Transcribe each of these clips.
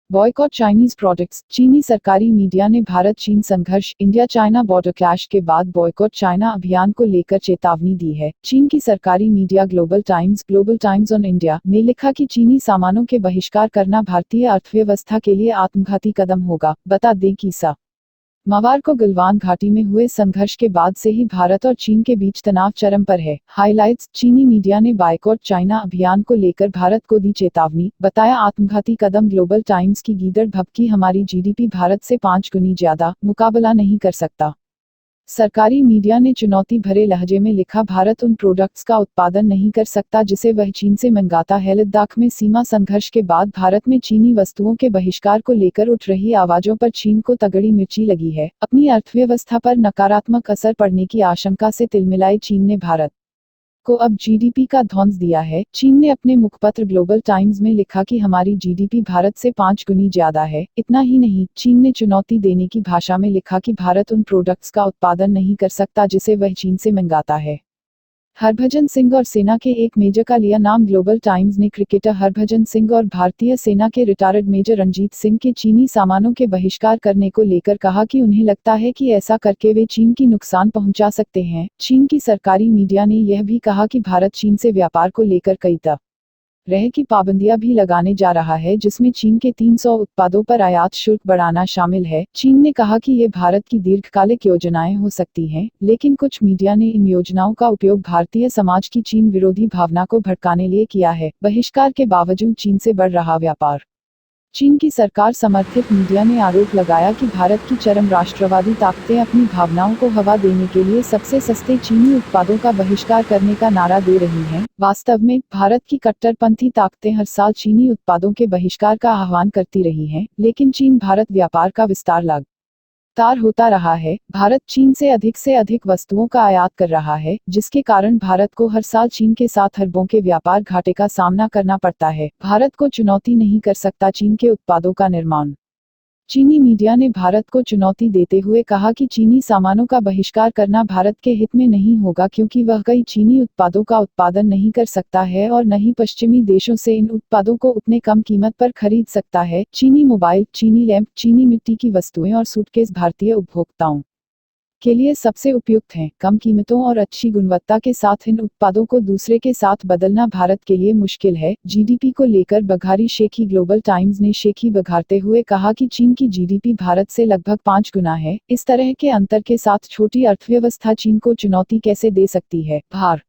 Boycott Chinese products. चीनी सरकारी media ने भारत चीन संघर्ष इंडिया चाइना बॉर्डर क्लैश के बाद बॉयकॉट चाइना अभियान को लेकर चेतावनी दी है। चीन की सरकारी media global times on India ने लिखा कि चीनी सामानों के बहिष्कार करना भारतीय अर्थव्यवस्था के लिए आत्मघाती कदम होगा। बता दें कि मवार को गलवान घाटी में हुए संघर्ष के बाद से ही भारत और चीन के बीच तनाव चरम पर है। हाइलाइट्स। चीनी मीडिया ने बायकॉट चाइना अभियान को लेकर भारत को दी चेतावनी, बताया आत्मघाती कदम। ग्लोबल टाइम्स की गीदड़ भभकी, हमारी जीडीपी भारत से 5 गुनी ज्यादा, मुकाबला नहीं कर सकता। सरकारी मीडिया ने चुनौती भरे लहजे में लिखा, भारत उन प्रोडक्ट्स का उत्पादन नहीं कर सकता जिसे वह चीन से मंगाता है। लद्दाख में सीमा संघर्ष के बाद भारत में चीनी वस्तुओं के बहिष्कार को लेकर उठ रही आवाजों पर चीन को तगड़ी मिर्ची लगी है। अपनी अर्थव्यवस्था पर नकारात्मक असर पड़ने की आशंका से तिलमिलाए चीन ने भारत को अब जीडीपी का धौंस दिया है। चीन ने अपने मुखपत्र ग्लोबल टाइम्स में लिखा कि हमारी जीडीपी भारत से 5 गुनी ज्यादा है। इतना ही नहीं, चीन ने चुनौती देने की भाषा में लिखा कि भारत उन प्रोडक्ट्स का उत्पादन नहीं कर सकता जिसे वह चीन से मंगाता है। हरभजन सिंह और सेना के एक मेजर का लिया नाम। ग्लोबल टाइम्स ने क्रिकेटर हरभजन सिंह और भारतीय सेना के रिटायर्ड मेजर रणजीत सिंह के चीनी सामानों के बहिष्कार करने को लेकर कहा कि उन्हें लगता है कि ऐसा करके वे चीन की नुकसान पहुंचा सकते हैं। चीन की सरकारी मीडिया ने यह भी कहा कि भारत चीन से व्यापार को लेकर कई तरह की पाबंदियां भी लगाने जा रहा है, जिसमें चीन के 300 उत्पादों पर आयात शुल्क बढ़ाना शामिल है। चीन ने कहा कि ये भारत की दीर्घकालिक योजनाएं हो सकती हैं, लेकिन कुछ मीडिया ने इन योजनाओं का उपयोग भारतीय समाज की चीन विरोधी भावना को भड़काने लिए किया है। बहिष्कार के बावजूद चीन से बढ़ रहा व्यापार। चीन की सरकार समर्थित मीडिया ने आरोप लगाया कि भारत की चरम राष्ट्रवादी ताकतें अपनी भावनाओं को हवा देने के लिए सबसे सस्ते चीनी उत्पादों का बहिष्कार करने का नारा दे रही हैं। वास्तव में भारत की कट्टरपंथी ताकतें हर साल चीनी उत्पादों के बहिष्कार का आह्वान करती रही हैं, लेकिन चीन भारत व्यापार का विस्तार लगातार होता रहा है। भारत चीन से अधिक वस्तुओं का आयात कर रहा है, जिसके कारण भारत को हर साल चीन के साथ अरबों के व्यापार घाटे का सामना करना पड़ता है। भारत को चुनौती नहीं कर सकता चीन के उत्पादों का निर्माण। चीनी मीडिया ने भारत को चुनौती देते हुए कहा कि चीनी सामानों का बहिष्कार करना भारत के हित में नहीं होगा, क्योंकि वह कई चीनी उत्पादों का उत्पादन नहीं कर सकता है और न ही पश्चिमी देशों से इन उत्पादों को उतने कम कीमत पर खरीद सकता है। चीनी मोबाइल, चीनी लैंप, चीनी मिट्टी की वस्तुएं और सूटकेस भारतीय उपभोक्ताओं के लिए सबसे उपयुक्त हैं। कम कीमतों और अच्छी गुणवत्ता के साथ इन उत्पादों को दूसरे के साथ बदलना भारत के लिए मुश्किल है। जीडीपी को लेकर बघारी शेखी। ग्लोबल टाइम्स ने शेखी बघारते हुए कहा कि चीन की जीडीपी भारत से लगभग 5 गुना है। इस तरह के अंतर के साथ छोटी अर्थव्यवस्था चीन को चुनौती कैसे दे सकती है? भारत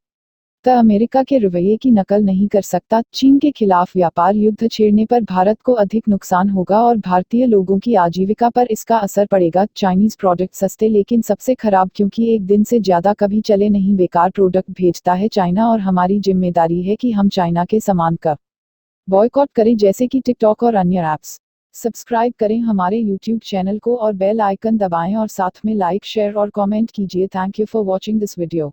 अमेरिका के रवैये की नकल नहीं कर सकता। चीन के खिलाफ व्यापार युद्ध छेड़ने पर भारत को अधिक नुकसान होगा और भारतीय लोगों की आजीविका पर इसका असर पड़ेगा। चाइनीज प्रोडक्ट सस्ते लेकिन सबसे खराब, क्योंकि एक दिन से ज्यादा कभी चले नहीं। बेकार प्रोडक्ट भेजता है चाइना और हमारी जिम्मेदारी है कि हम चाइना के सामान का बॉयकॉट करें, जैसे कि टिकटॉक और अन्य ऐप्स। सब्सक्राइब करें हमारे यूट्यूब चैनल को और बेल आइकन दबाएं और साथ में लाइक, शेयर और कमेंट कीजिए। Thank you for watching this video.